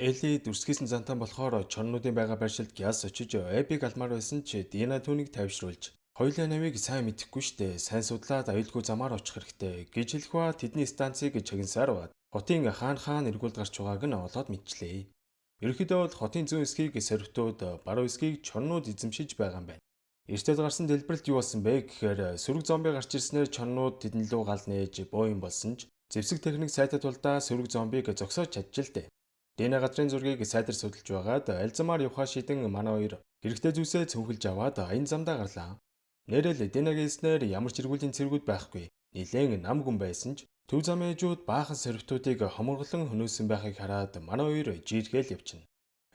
Элли дүрсгийсэн зантан болохоор чоннуудын байгаа байршилд гяс очиж Эбиг алмаар байсан ч Дина түүнийг тайвшруулж хоёулаа намайг сайн мэдэхгүй штэ сайн судлаад аюулгүй замаар очих хэрэгтэй гэж хэлэх ба тэдний станцыг чагнасаар баад хотын хаан эргүүлд гарч байгааг нь олоод мэдчлээ. Ерөнхийдөө бол хотын зүүн эсхийг сорвтууд баруун эсхийг чоннууд эзэмшиж байгаа юм байна. Эртээд гарсан дэлбэрэлт юу болсон бэ гэхээр сөрөг зомби гарч ирснээр чоннууд тэдэн лүү гал нээж боо юм болсон ч зэвсэг техник сайтад тулдаа сөрөг зомбиг зогсоож чадчих л дээ. Дина газрын зургийг сайдар судалж байгаад аль замаар явхаа шийдэн манай хоёр хэрэгтэй зүйлсээ цөөхөлж аваад аян замдаа гарлаа. Нэрэл Динагийн хэлснээр ямар ч эргүүлийн цэргүүд байхгүй. Нилээн нам гүн байсан ч төв замын ээжүүд баахан сорвтуудыг хоморглон хөнөөсөн байхыг хараад манай хоёр жииргээл явчихна.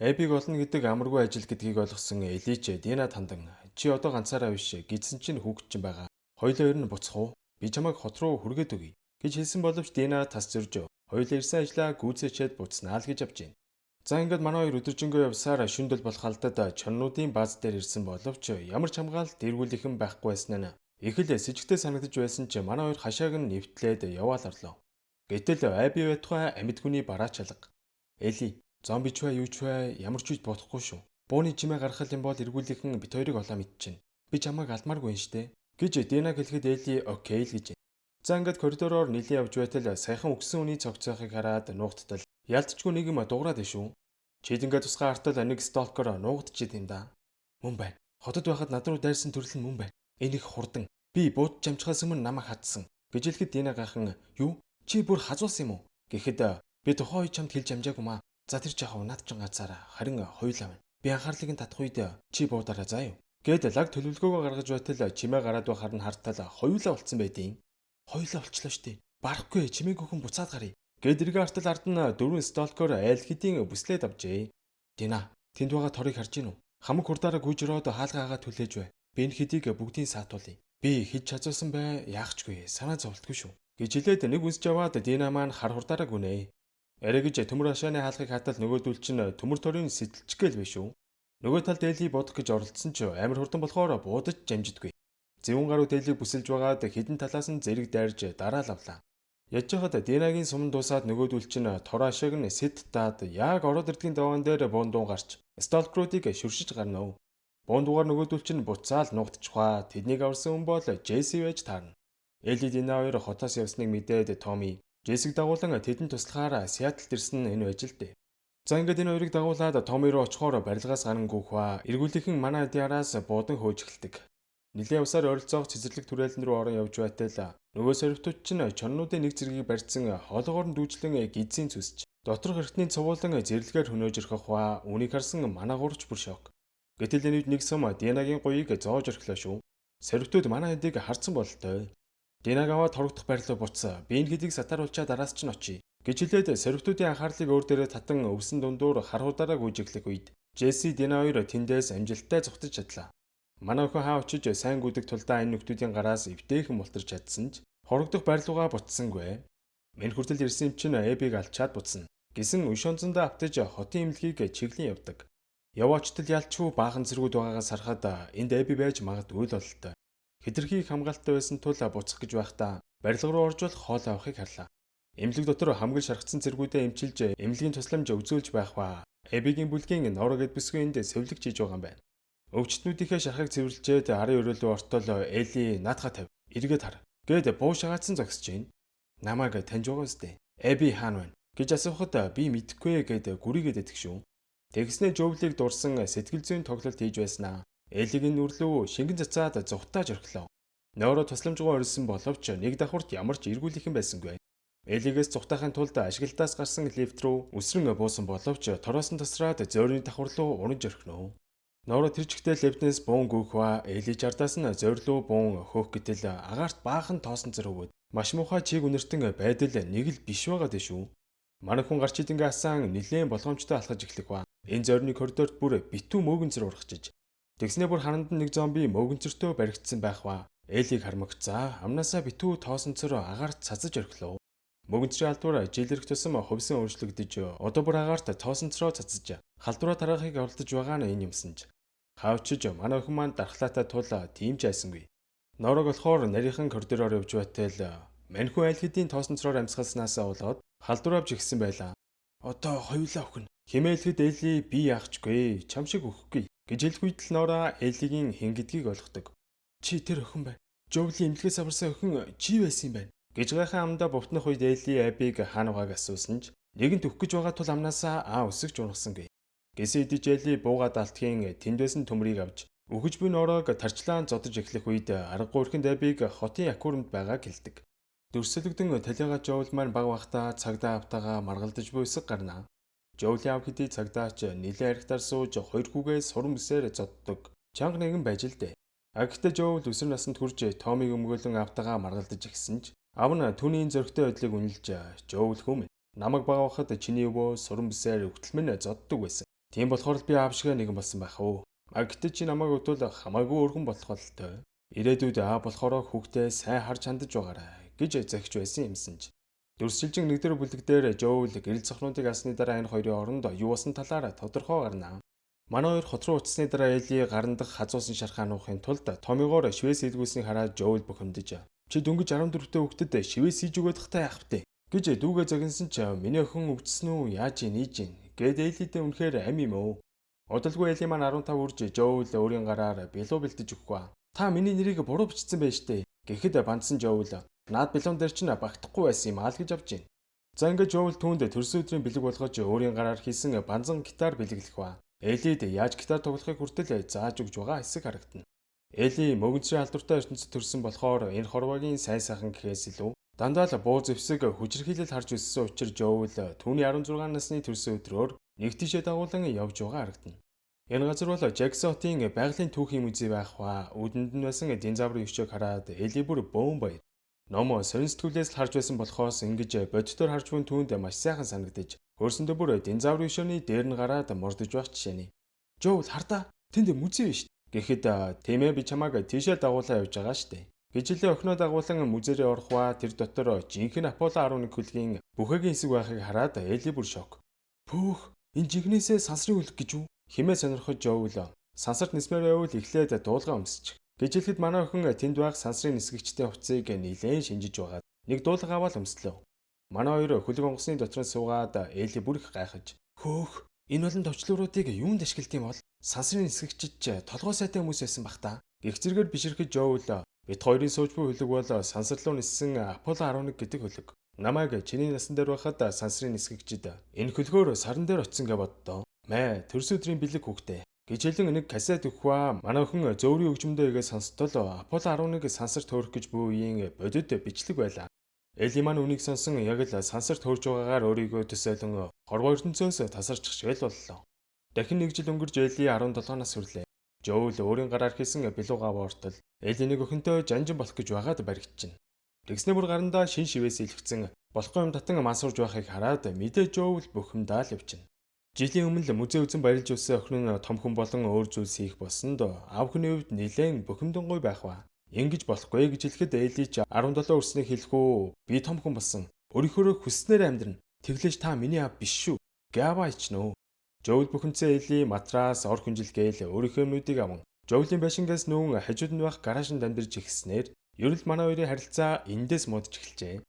Эбиг олно гэдэг амаргүй ажил гэдгийг ойлгосон Элич Динад хандан чи одоо ганцаараа биш гэдсэн чинь хүүхэд чинь байгаа. Хоёлоо ер нь буцах уу? Би чамайг хот руу хүргээд өгье гэж хэлсэн боловч Дина тас зөрж хоёулаа ирсэн ажлаа гүйцээчээд буцнаа л гэж авч байна. За ингээд манай хоёр өдөржингөө явсаар шүндэл болох алдад чоннуудын бааз дээр ирсэн боловч ямар ч хамгаалалт эргүүлэхэн байхгүй байсан нь их л с ิจ гтэй санагдаж байсан ч манай хоёр хашааг нь нэвтлээд яваал орлоо. Гэтэл Аби байтугай амьд хүний бараа чалга. Эли, зомби ч бай юу ч бай ямар ч үед бодохгүй шүү. Бууны чимээ гаргах юм бол эргүүлэхэн бит хоёрыг олоо мэдчихнэ. Би чамайг алмааргүй юм штэ гэж Динаг хэлэхэд Эли окей л гэж. За ингээд коридороор нилийн явж байтал саяхан өгсөн үний цогцоохыг хараад нуугдтал ялцчгүй нэг юм дуурайд шүү. Чид ингээд тусгай артал нэг сталкер нуугдчихэд юм да. Мөн байна. Хотод байхад над руу дайрсан төрөл нь мөн байна. Энэ их хурдан. Би бууд жамчхаас өмнө намайг хатсан. Гэж хэлэхэд Дина гайхан юу? Чи бүр хазуулсан юм уу? Гэхэд би тухайн үед чамд хэлж амжаагүй маа. За тэр жахав над чин гацаараа харин хоёулаа байна. Би анхаарлыг нь татах үед чи буудаараа заа юу. Гэд лаг төлөвлөгөөгөө гаргаж байтал чимээ гараад байхаар нь хартал хоёулаа болцсон байдیں۔ Хоёулаа болчлоо штэ. Барахгүй чимээг өхөн буцаад гарыг. Гэд эргээ артал ард нь дөрвөн сталкер айл хэдийн бүслээд авчээ. Дина, тэнд байгаа торыг харж гинүү? Хамаг хурдаараа гүйжроод хаалгаагаа түлээж бай. Би энэ хэдийг бүгдийг саатуулъя. Би хийж чадсан бай, яахчгүй, санаа зовлтгүй шүү. Гэж хэлээд нэг үнсж аваад Дина маань хар хурдаараа гүнэ. Арай гэж төмөр хашааны хаалгыг хатал нөгөөдөл чинь төмөр торын сэтэлчгээл биш үү? Нөгөө талд Эли бодох гэж оролдсон ч амар хурдан болохоор буудаж амжидгүй. Зэвүүн гаруй дээлийг бүсэлж байгаад хідэн талаас нь зэрэг дайрж дараа л авлаа. Яж хахад Динагийн суман дуусаад нөгөөдөл чинь тораашааг нь сэт даад яг ороод ирдгийн даваан дээр буундуу гарч сталкруудыг шүршиж гарна. Буундуугаар нөгөөдөл чинь буцаал нуугдчихваа. Тэднийг авсан хүн бол Джесси байж таарна. Эли Дина хоёр хотоос явсныг мэдээд Томи Джессиг дагуулan тэдэнд туслахаар Сиэтлд ирсэн энэ ажилд. За ингээд энэ хоёрыг дагуулад Томи руу очихоор барилгаас гарангүйх ба эргүүлийнхэн манай диараас буудан хөөж эхэлдэг. Нилийн явсаар ойролцоох цэцэрлэг түрээлэн рүү орон явж байтал нөгөө сорвтууд чинь чоннуудын нэг зэргийг барьсан хоолоогоор нь дүүжлэн гидсийн зүсч доторх эртний цувуулан зэрлэгээр хөнөөж ирэх ба үнийг харсан манай гурч бүр шок. Гэтэл энэ үед нэг сум Динагийн гоёыг зоож орхилоо шүү. Сорвтууд манай хэдийг харцсан бололтой. Динаг аваад торгодох байрлал буцаа. Би энэ хэдийг сатааруулчаа дараас чинь очие. Гэж хэлээд сорвтуудын анхаарлыг өөр дээрээ татан өвсөн дундуур харуудаараа гүйж эхлэх үед Джесси Дина хоёр тэндээс амжилттай зугтаж чадлаа. Манай охин хаа очиж сайн гүдэг тулдаа энэ нөхдүүдийн гараас эвтэйхэн мултарч чадсан ч хорогдох байрлуугаа буцсангүй. Мэн хүртэл ирсэн юм чинь Эбиг алчаад буцна гэсэн үе шонцондоо автаж хотын имлэгийг чиглэн явдаг. Яваачтал ялчгүй баахан зэргүүд байгаагаас харахад энд Эби байж магадгүй л бололтой. Хэтэрхий хамгаалалттай байсан тул буцах гэж байхдаа барилга руу орж хоол авахыг харлаа. Имлэг дотор хамгал шаргацсан зэргүүдээ эмчилж эмнэлгийн тусламж үзүүлж байх ба Эбигийн бүлгийн Норогед бүсгүй энд сэвлэг хийж байгаа юм байна. Өвчтнүүдийнхээ шархыг цэвэрлжээд арын өрөөлөө ортол Эли наадха тавь. Эргээд хар. Гэд буу шагаацсан зогсож байна. Намайг таньж байгаа үстэй. Эби хаана байна? Гэж асуухад би мэдэхгүй гэд гүрийгээд идэх шүү. Тэгснээ Жовлиг дурсан сэтгэл зүйн тоглолт хийж байснаа. Элигийн нүрлөө шингэн цацаад зүхтааж орхилоо. Нойроо тусламжгүй орилсон боловч нэг давхурт ямар ч эргүүлэх юм байсангүй. Элигээс зүхтаахын тулд ашиглалтаас гарсан лифт рүү үсрэн буусан боловч тороосон тасраад зөөрийн давхар руу унаж орхиноо. Нойроо тэр чигтэл лифтнээс буун гүйх ба Эли жардаас нь зорилоо буун хөөх гэтэл агаарт баахан тоосон цэр өгөөд маш муухай чиг үнэртэн байдал нэг л биш байгаа дээ шүү. Манай хүн гарч идэнгээ асан нилээн болгоомжтой алхаж эхлэх ба энэ зорны коридорт бүр битүү мөөгөн цэр урагчиж. Тэгснээ бүр харанд нэг зомби мөөгөн цэртөө баригдсан байх ба Элиг хармагцаа амнасаа битүү тоосон цэр агаарт цацаж орхилоо. Мөөгөн цэрийн алдуур жилэрх тусам хувьсан өөрчлөгдөж одоо бүр агаарт тоосон цэрөө цацаж халдвараа тарахыг оролдож байгаа нь энэ юмсанж. Хавчиж манай охин маань дархлаатай тул тийм ч айсангүй. Норог болохоор нарийнхан коридороор явж байтал маньхүү айл хэдийн тоосон цороор амьсгалснаас болоод халдвар авч ихсэн байлаа. Одоо хоёулаа охин Химээлхэд Элли би яахчгүй, чам шиг өгөхгүй гэж хэлэхэд л Нора Эллигийн хэн гэдгийг ойлгодог. Чи тэр охин байна. Жоулийн эмнэлгээс аварсан охин чи байсан юм байна. Гэж гайхаа амдаа бовтнох үед Элли Абиг хаануугааг асуусан ч нэгэнт өгөх гэж байгаа тул амнаасаа өсөж унахсангүй. Гэсээ идэж Элли буугаад алтгийн тэнд байсан төмрийг авч өгөж буй Норог тарчлаан зодож эхлэх үед аргагүй өрхөнд Абиг хотын аквариумд байгааг хэлдэг. Дөрсөлөгдөн талигаа Жоул маань баг бахта цагдаа автагаа маргалдаж буй эсэг гарнаа. Жоулийн ав хэдий цагдаач нилээн харигтаар сууж хоёр хүүгээ суран бүсээр зоддог. Чанга нэгэн байж л дээ. Агтаа Жоул өсөр наснд хүрж Томиг өмгөөлөн автагаа маргалдаж ирсэн ч ав нь түүний зөрөгтэй байдлыг үнэлж Жоул хүм намайг баг бахад чиний өвөө суран бүсээр өгтөлмөн зоддог байсан. Тийм болохоор л би аав шиг нэгэн болсон байх уу. Агтаа чи намайг өдөл хамаагүй өргөн болох болтой. Ирээдүйд болохоор хүүхдээ сайн харж хандаж байгаарай гэж захиж байсан юмсан ч. Дүрсжилжин нэгдэр бүлэг дээр Жоул гэрэл цохнуудыг асны дараа энэ хоёрын оронд юу басан талаар тодорхой гарна. Манай хоёр хот руу уцсны дараа Элли гаран дах хазуусан шархаа нуухын тулд Томигоор шивээс илгүүлснийг хараад Жоул бухимдаж чи дөнгөж 14-т хүүхдэд шивээс хийж өгөх тахтай яах вэ гэж дүүгээ загинсан ч миний охин өвдсөн үү яаж ийж ийн гэд Эллидээ үнэхээр ам юм уу. Удалгүй Элли маань 15 үрж Жоул өөрийн гараар бэлуу бэлдэж өгөхгүй. Та миний нэрийг буруу бичсэн байж тээ. Гэхэд бандсан Жоул наад бэлуун дээр чинь багтахгүй байсан юм аа л гэж авч байна. За ингээд Жоул түүнд төрсөн өдрийн бэлэг болгож өөрийн гараар хийсэн банзан гитар бэлэглэх ба. Эллид яаж гитар тоглохыг хүртэл зааж өгж байгаа хэсэг харагдана. Элли мөгөнцрийн алдартай ертөнцид төрсэн болохоор энэ хорвоогийн сайн сайхан гэхээс илүү дандаа л буу зэвсэг хүчирхийлэл харж өссөн учраас Жоул түүний 16 насны төрсөн өдрөөр нэг тийшээ дагуулan явж байгаа харагдана. Энэ газар бол Жаксон хотын байгалийн түүхийн музей байх ба үүдэнд нь байсан динозаврын өшөөг хараад Элли бүр бөөн баяр. Ном сонин сэтгүүлээс л харж байсан болохоос ингэж бодитоор харж буй түүнд маш сайхан санагдаж хөрсөндөө бүр динозаврын өшөөний дээр нь гараад мордож байх жишээний. Жоул хардаа тэнд музей биш гэхэд тийм ээ би чамааг тийшээ дагуулаа явж байгаа штэ. Гэжлээ охиноо дагуулan музейрээ орох ба тэр дотор жинхэнэ Аполло 11 хөлгийн бүхэгийн хэсэг байхыг хараад Элли бүр шок. Пөөх энэ жигнэсээ сансрын хөлг гэж үү? Химээ сонирхож Жоул сансарт нисмээр байвал эхлээд дуулгаа өмсөж. Гэжлэхэд манай охин тэнд байх сансрын нисгэгчдийн хувцсыг нилээн шинжиж байгаа. Нэг дуулга аваад өмслөө. Манай хоёр хөлөг онгоцны дотор суугаад Элли бүр их гайхаж. Хөөх энэ болон товчлууруудыг юунд ашиглах юм бол? Сансрын нисгэгчид толгой сайтай хүмүүс байсан бах та. Гэх зэрэгээр бишрэхэд Жоул бит хоёрын сууж буй хөлөг бол сансар руу ниссэн Аполло 11 гэдэг хөлөг. Намайг чиний насан дээр байхад сансрын нисгэгчид энэ хөлгөөр саран дээр очисон гэж боддоо. Мэ төрсөн өдрийн бэлэг хүүхдээ гэж хэлэн нэг касет өгөх ба манай охин зөөврийн хөгжмөдөө игээ сонстол Аполло 11 сансарт хөөрөх гэж буй үеийн бодит бичлэг байлаа. Элли маань үнийг сонсон яг л сансарт хөөрж байгаагаар өөрийгөө төсөөлөн хорвоо ертөнцөөс тасарч шил боллоо. Дахин нэг жил өнгөрч Элли 17 нас хүрлээ. Жоул өөрийн гараар хийсэн бэлуугаа ортол Элли нэг охинтой жанжин болох гэж байгаад баригдчихна. Тэгснээ бүр гарандаа шин шивээс илгэсэн болохгүй юм татан мансурж байхыг хараад мэдээ Жоул бухимдаа л явчихна. Жилийн өмнө музей үзэн барилж өссөн охин нь том хүн болон өөр зүйлс хийх болсонд аав хүний хувьд нэлээд бухимдангуй байх ба. Ингэж болохгүй гэж хэлэхэд Элли ч 17 өрснийг хэлэх үү. Би том хүн болсон. Өөрийнхөө хүснээр амьдрна. Тэглэж та миний аав биш шүү. Гава ичнэ. Жоул бухимдсан Элли матрас ор хүнжилгээл өөрийнхөө нүдийг аван Жоулийн байшингаас нүүн хажууд нь байх гараашнд амьдарч ихснээр ерөөл манай хоёрын харилцаа эндээс модж эхэлжээ.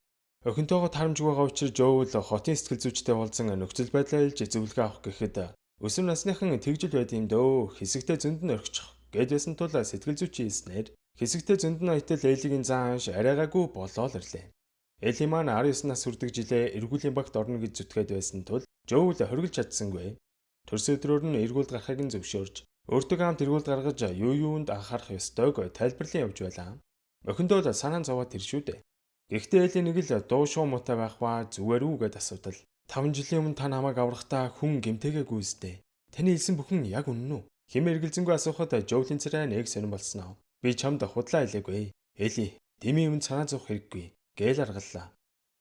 Охинтойгоо тарамжгүй байгаа учраас Жоул хотын сэтгэл зүйчтэй уулзсан нөхцөл байдлаа илж зөвлөгөө авах гэхэд өсвөр насныхан тэгжил байд юм дөө хэсэгтээ зөнд нь орчих гэд байсан тул сэтгэл зүйч хийснээр хэсэгтээ зөнд нь ойтол Эллигийн зан ханш арайгаагүй болоо л ирлээ. Элли маань 19 нас хүрдэг жилээ эргүүлийн багт орно гэж зүтгээд байсан тул Жоул хоригдж чадсангүй. Төрсөн өдрөөр нь эргүүлд гарахыг нь зөвшөөрж өөртөө хамт эргүүлд гаргаж юунд анхаарах ёстойг тайлбарлан явж байлаа. Охиндоо санаан зовоод тэр шүү дээ. Гэхдээ Элли нэг л дуу шуу муутай байх ба зүгээр үү гэд асуудал. 5 жилийн өмнө та намайг аврахдаа хүн гэмтээгээгүй үстэй. Таны хэлсэн бүхэн яг үнэн үү? Хэмээр эргэлзэнгүй асуухад Жоулийн царай нэг сонирн болсноо. Би чамд худлаа хэлээгүй. Элли, дэмий өмнө санаа зовох хэрэггүй. Гээл аргаллаа.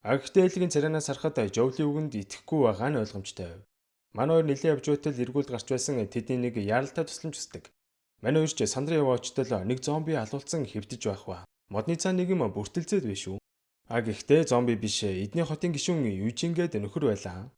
Гэхдээ Эллигийн царайнаас харахад Жоулийн үгэнд итгэхгүй байгаа нь ойлгомжтой. Манай хоёр нэлээд явж байтал эргүүлд гарч байсан тэдний нэг яаралтай тусламж хүсдэг. Манай хоёр ч сандрын яваачтал нэг зомби алуулсан хэвдэж байх ба. Модны цаа нэг юм бүртэлцээд биш үү? Гэхдээ зомби биш эдний хотын гишүүн Южингээд нөхөр байлаа.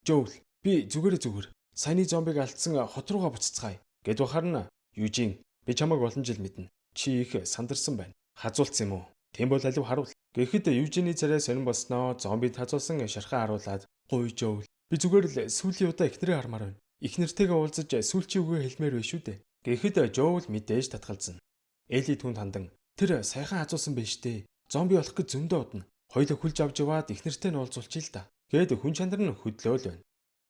Жоул, би зүгээр. Саяны зомбиг алдсан хот руугаа буцацгаая. Гэд бахарна. Южин, би чамайг олон жил мэднэ. Чи их сандарсан байна. Хазуулсан юм уу? Тийм бол алив харуул. Гэхэд Южины царай сонирн болсноо зомбид хазуулсан шархаа харуулад "Гуй Жоул, Би зүгээр л сүүлийн удаа эхнэрээ хармаар байна. Эхнэртэйгээ уулзаж сүүлчийн үгээ хэлмээр байна шүү дээ. Гэхэд Жоул мэдээж татгалзсан. Эли түнд хандан тэр саяхан хазуусан байж тээ. Зомби болох гэж зөндөө удна. Хоёулаа хүлж авч яваад эхнэртэй нь уулзуулчих л та. Гээд хүн чандар нь хөдлөөл байна.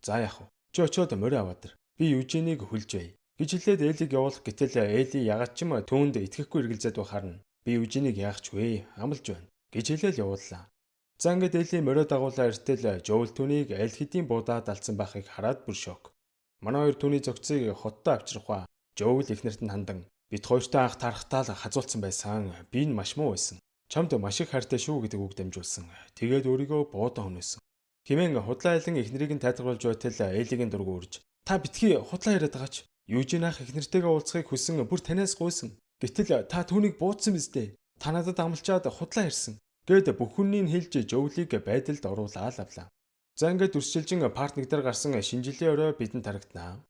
За яах вэ? Чи очиод морь аваад ир. Би Южинийг хүлж бай. Гэж хэлээд Элиг явуулах гэтэл Эли ягаад ч юм түүнд итгэхгүй эргэлзээд байхаар нь би Южинийг яах ч вэ? Амлж байна. Гэж хэлээл явууллаа. За ингээд Эли морио дагуулаа эртэл Жоул түүнийг аль хэдийн буудаад алдсан байхыг хараад бүр шок. Манай хоёр түүний зөгцийг хоттой авчрах ба Жоул эхнэрт нь хандан бид хоёртой анх тарахтаа л хазуулсан байсан. Би нь маш муу байсан. Чамд маш их хайртай шүү гэдэг үг дамжуулсан. Тэгээд өөрийгөө буудан хөнөөсөн. Хэмээн худлаа айлан эхнэрийг нь тайлбарлаж байтал Элигийн дургу үрж та битгий худлаа яриад байгаач. Юужин ах эхнэртэйгээ уулзахыг хүссэн бүр танаас гуйсан. Гэтэл та түүнийг буудсан биз дээ. Та надад амлчаад худлаа ярьсан. Гээд бүх хүнийг хэлж Жоулийг байдалд оруулаад авлаа. За ингээд үрсчилжин парк нэг дээр гарсан шинжилгээ өрөө бидэнд харагданаа.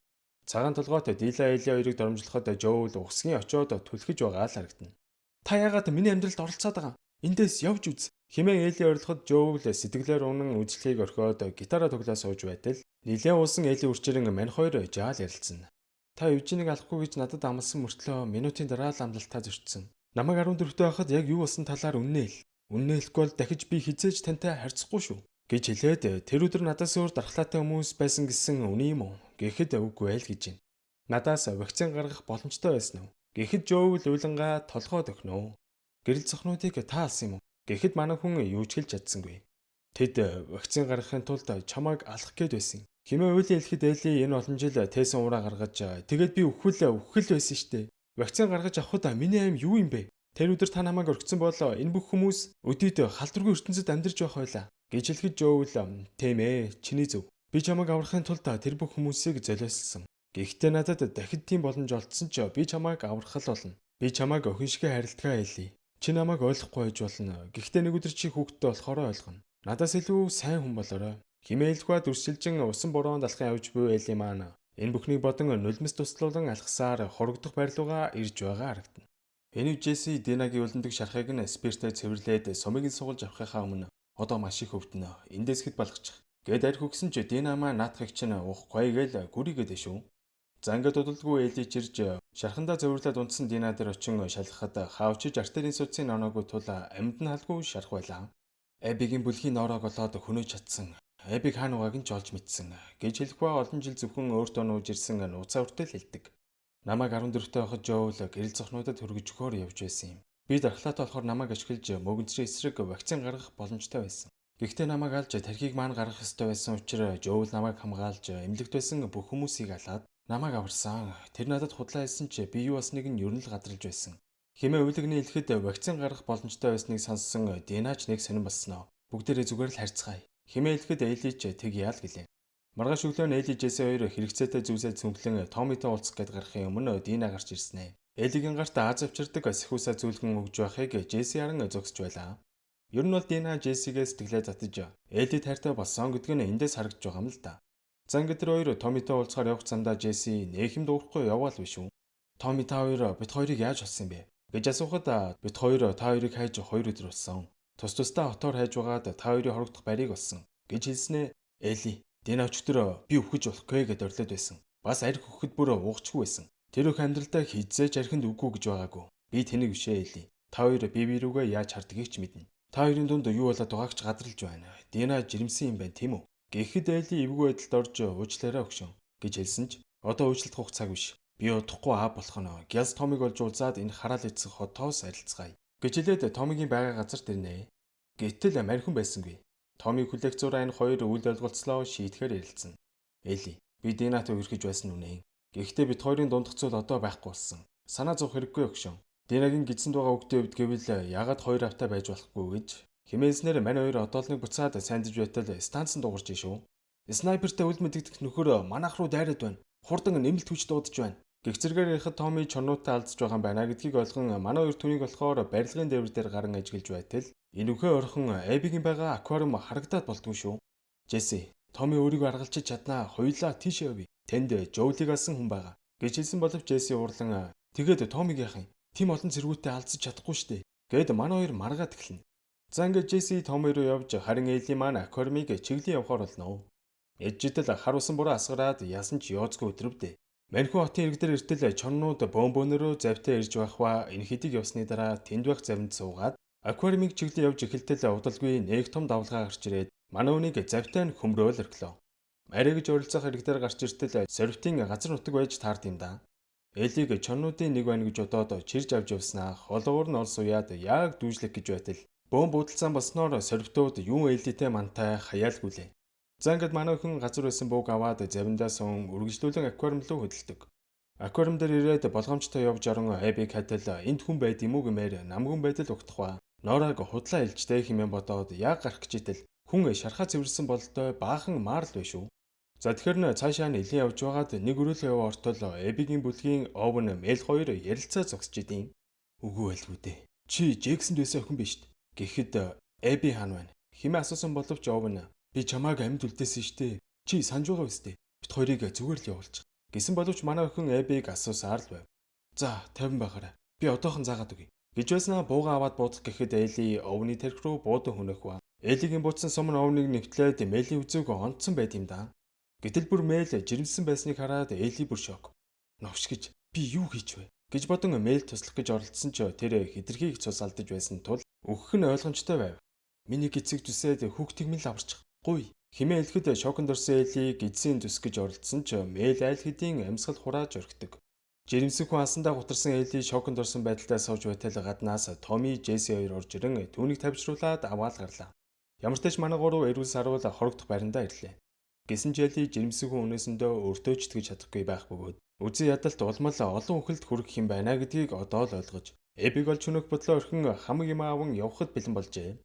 Цагаан толгойд Дила Эли хоёрыг доромжлоход Жоул ухсгийн очоод түлхэж байгаа л харагдана. Та яагаад миний амьдралд оролцоод байгаа? Эндээс явж үз. Хэмээн Эли орилоход Жоул сэтгэлээр унан үзлэхийг орхиод гитараа тоглоо сууж байтал нилээн уусан Эли үрчэрэн мань хоёр жаал ярилцсан. Та Южинийг алахгүй гэж надад амласан мөртлөө минутын дараа л амлалтаа зөрчсөн. Намайг 14-т байхад яг юу болсон талаар үнээл. Үнээлэхгүй бол дахиж би хизээж тантай харьцахгүй шүү. Гэж хэлээд тэр өдөр надаас өөр дархлаатай хүмүүс байсан гэсэн үний юм уу? Гэхэд үгүй л гэж байна. Надаас вакцин гаргах боломжтой байсан уу? Гэхэд Жоул уйлангаа толгойд өгнө. Гэрэл зохнуудыг та алсан юм уу? Гэхэд манай хүн юу ч хэлж чадсангүй. Тэд вакцин гаргахын тулд чамайг алах гээд байсан. Хэмээ үйл хэлэхэд Эли энэ олон жил тээсэн ураа гаргаж тэгээд би үхэл байсан штэ. Вакцин гаргаж авахд миний аим юу юм бэ? Тэр өдөр та намайг орхисон бол энэ бүх хүмүүс өдөрт халдваргүй ертөнцид амьдарч байх байлаа. Гэж хэлэхэд Жоул тийм ээ чиний зөв. Би чамайг аврахын тулд тэр бүх хүмүүсийг золиослсон. Гэхдээ надад дахид тийм боломж олдсон ч би чамайг аврах л болно. Би чамайг охин шиг харилтгаа Эли. Чи намайг ойлгохгүй байж болно. Гэхдээ нэг өдөр чи хүүхдтэй болохоор ойлгоно. Надаас илүү сайн хүн болоорой. Химээлхва дүрсэлжин усан бороонд алхан явж буй Эли маань энэ бүхнийг бодон нулимс туслуулан алхасаар хорогдох байрлууга ирж байгаа харагдана. Энэ Джесси Динагийн үлдэндэг шархыг нь спиртээр цэвэрлээд сумыг нь суулж авахынхаа өмнө одоо маш их өвдөнө. Эндээс хэд балгачих. Гэд арх өгсөн ч Дина маань наадахыг чинь уухгүй гээл гүрийгээд шүү. За ингээд удалдгүй Эли чирж шархандаа зөөврлээд унтсан Дина дээр очин шалгахад хаавчиж артерийн судсын нооноогүй тул амьд нь халгүй шарх байлаа. Эбигийн бүлгийн ноороог олоод хөнөөж чадсан. Эбиг хаан угааг нь ч олж мэдсэн. Гэж хэлэхгүй олон жил зөвхөн өөртөө нууж ирсэн нууцаа үртэл хэлдэг. Намайг 14-т байхад Жоул гэрэл зохнуудад хөргөж өгөхөөр явж байсан юм. Би дархлаатай болохоор намайг ашиглаж мөгөнцрийн эсрэг вакцин гаргах боломжтой байсан. Гэхдээ намайг алж тархийг маань гаргах ёстой байсан учраас Жоул намайг хамгаалж эмнэлэгт байсан бүх хүмүүсийг алаад намайг аварсан. Тэр надад худлаа хэлсэн ч би юу болсныг нь ер нь л гадралж байсан. Хэмээ өвлөгний хэлэхэд вакцин гаргах боломжтой байсныг сонссон Динаач нэг сонирн болсноо. Бүгдээрээ зүгээр л харьцгаая. Хэмээ хэлэхэд Элич тэг яал гэлээ. Маргааш өглөө нь Эли Джесси хоёр хэрэгцээтэй зүйлсээ цүнхлэн Томитой уулзах гээд гарахын өмнө Дина гарч ирсэн ээ. Элигийн гарт Аз авчирдаг сахиусаа зүлгэн өгж байхыг Джесси харан зогсож байлаа. Ер нь бол Дина Джессигээ сэтгэлээ татаж Эли тайртай болсон гэдг нь эндээс харагдж байгаа юм л да. За ингээд тэр хоёр Томитой уулзахаар явах замдаа Джесси нээхэм дуурахгүй яваал биш үү? Томи та хоёр бид хоёрыг яаж олсон юм бэ? Гэж асуухад бид хоёр та хоёрыг хайж 2 өдөр болсон. Тус тусдаа хотоор хайж байгаад та хоёрын хорогдох барийг олсон. Гэж хэлснэ Эли. Дина өчтөр би үхэж болохгүй гэдээ орлоод байсан. Бас арх өгөхөд бүр уугчгүй байсан. Тэр өх амьдралдаа хизээж архинд үгүй гэж байгаагүй. Би тэнийг бишээ Эли. Та хоёр бие биерүүгээ яаж хардгийг ч мэднэ. Та хоёрын дунд юу болоод байгааг ч гадралж байна. Дина жирэмсэн юм байна тийм үү? Гэхэд Эли эвгүй байдалд орж уучлаарай өгшөн гэж хэлсэн ч одоо уучлалт хугацааг биш. Би удахгүй аав болох нь Гялс Томиг олж уулзаад энэ хараал эцэг хотоос арилцгаая. Гэж хэлээд Томигийн байгаа газар ирнэ. Гэтэл марьхан байсангүй. Томиг хүлээх зураа энэ хоёр үйл ойлголцлоо шийдэхээр ярилцсан. Эли, би Динат өрхөж байсан үнэ. Гэхдээ бид хоёрын дундх зүйл одоо байхгүй болсон. Санаа зовх хэрэггүй өгшөн. Динагийн гидсэнд байгаа үгтэй хувьд гэвэл яагаад хоёр автаа байж болохгүй гэж хэмээснээр мань хоёр одоолныг буцаад сандж байтал станцанд дуурж шүү. Снайпертэй үл мэдэгдэх нөхөр манайх руу дайраад байна. Хурдан нэмэлт хүч дуудаж байна. Гэгцэргээр ярихад Томи чорнуутай алдаж байгаа юм байна гэдгийг ойлгон манай хоёр түүнийг болохоор барилгын дээвэр дээр гарan ажиглаж байтал энэ үхээ орхон Эбигийн байгаа аквариум харагдаад болдгүй шүү. Джесси, Томи өөрийгөө аргалчиж чаднаа. Хоёулаа тийш явъя. Тэнд Жоулиг алсан хүн байгаа. Гэж хэлсэн боловч Джесси уурлан тэгээд Томиг яах юм? Тим олон зэргүүтээ алдаж чадахгүй штэ. Гэд манай хоёр маргаад эхэлнэ. За ингээд Джесси Томи руу явж харин Эли маань аквариумыг чиглэн явахаар болно. Ежидэл харуулсан буруу асгараад ясан ч ёоцгүй өдрөвдөө. Маньхүү хотын иргэдэр эртэл чоннууд бомбонороо завтай ирж байх ба энэ хэдийг явсны дараа тэнд байх завинд суугаад аквариумыг чиглэн явж эхэлтэл удалгүй нэг том давлгаа гарч ирээд манай үнийг завтай нь хөмрөөл орхилоо. Арай гэж оролцох иргэдэр гарч иртэл сорвтын газар нутаг байж таард юм да. Элийг чоннуудын нэг байна гэж бодоод чирж авч явснаа хологоор нь олс уяад яг дүүжлэх гэж байтал бөөн будалцаан болсноор сорвтууд юун ээлжтэй мантай хаяалгүлээ. За ингээд манай хүн газар байсан бууг аваад завиндаа сун үргэлжлүүлэн аквариум руу хөдөлдөг. Аквариум дээр ирээд болгоомжтой явж орон Эбиг хатал энд хүн байд юм уу гэмээр намгүн байдал угтах ба ноорог худлаа илжтэй хэмээн бодоод яг гарах гэжитэл хүн шархаа цэвэрсэн бололтой баахан Марл байш шүү. За тэгэхээр цаашаа нэлийн явж байгаад нэг өрөөлөө яваа ортол Эбигийн бүлгийн Овен Мэл хоёр ярилцаа зогсож идэв. Үгүй байлгүй дээ. Чи Джексонд байсан охин биш үү? Гэхэд Эби хаана байна? Химээ асуусан боловч Овен би чамааг амьд үлдээсэн штэ. Чи санаж байгаа үстэй. Бит хоёрыг зүгээр л явуулчих. Гэсэн боловч манай охин Эбиг асуусаар л байв. За, 50 байгаарай. Би одоохон заагаад өгье. Гэж байснаа бууга аваад буудах гэхэд Эли Овны тарих руу буудан хөнөх ба Элигийн буудсан сум нь Овныг нэвтлээд Мэлийн үзүүг онцсон байт юм да. Гэтэл бүр Мэл жирэмсэн байсныг хараад Эли бүр шок. Новш гэж би юу хийж вэ? Гэж бодон Мэл туслах гэж оролдсон ч тэр хэтэрхийг цус алдаж байсан тул өгөх нь ойлгомжтой байв. Миний гизэг зүсээд хүүхдийг минь л аварчих. Гуй. Химээ хэлэхэд шоконд орсон Эли гидсийн зүс гэж оролдсон ч Мэл айл хэдийн амьсгал хурааж орхидог. Жирэмсэн хүн асандаа гутарсан Эли шоконд орсон байдалтай сууж байтал гаднаас Томи, Джесси хоёр орж ирэн түүнийг тавьжруулаад аваад гарлаа. Ямар ч тач манай гурав эрүүл саруул хорогдох байрандаа ирлээ. Гэсэн ч Эли жирэмсэн хүн өнөөсөндөө өөртөө ч итгэж чадахгүй байх бөгөөд үзэн ядалт улмал олон хүлд хүрэх юм байна гэдгийг одоо л ойлгож Эбиг олж хөнөх бодлоо орхин хамаг юм аавн явхад бэлэн болжээ.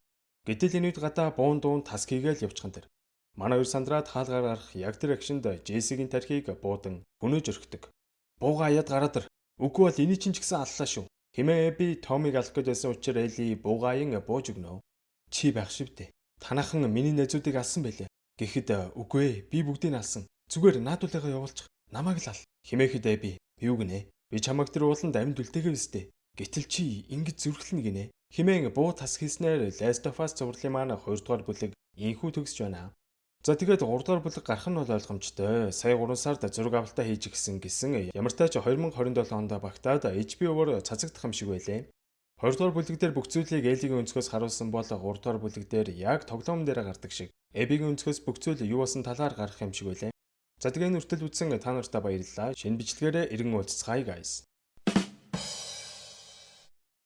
Гэтэл энэ үед гадаа буун дуун тас хийгээл явчихсан тэр. Манай хоёр сандраад хаалгаар гарах яг тэр акшнд Джессигийн тархийг буудан өнөөж орхидог. Бууга аяд гараад ир. Үгүй бол эний чинь ч гэсэн аллаа шүү. Химээ Эби Томиг алах гэж байсан учраас Эли буугаан бууж өгнө. Чи байх шивдэ. Танахан миний найзуудыг алсан байлээ. Гэхэд үгүй ээ, би бүгдийг алсан. Зүгээр наадуулаагаа явуулчих. Намайг л ал. Химээхэд Эби, юу гинэ? Би чамайг тэр ууланд амьд үлдээгээ өстэй. Гэтэл чи ингэж зүрхлэнэ гинэ. Химээн буу тас хийснээр Last of Us зурлын маань 2 дугаар бүлэг инхүү төгсөж байна. За тэгээд 3 дугаар бүлэг гарах нь бол ойлгомжтой. Сая 3 сард зураг авалтаа хийж гисэн ямар тач 2027 онд багтаад HBO-оор цацагдах юм шиг байлээ. 2 дугаар бүлэг дээр бүх зүйлийг Элигийн өнцгөөс харуулсан бол 3 дугаар бүлэг дээр яг тоглоом дээр гардаг шиг Эбигийн өнцгөөс бүх зүйл юу болсон талаар гарах юм шиг байлээ. За тэгээд энэ хүртэл үзсэн та нартай баярлалаа. Шинэ бичлэгээрээ иргэн уулзцаая guys.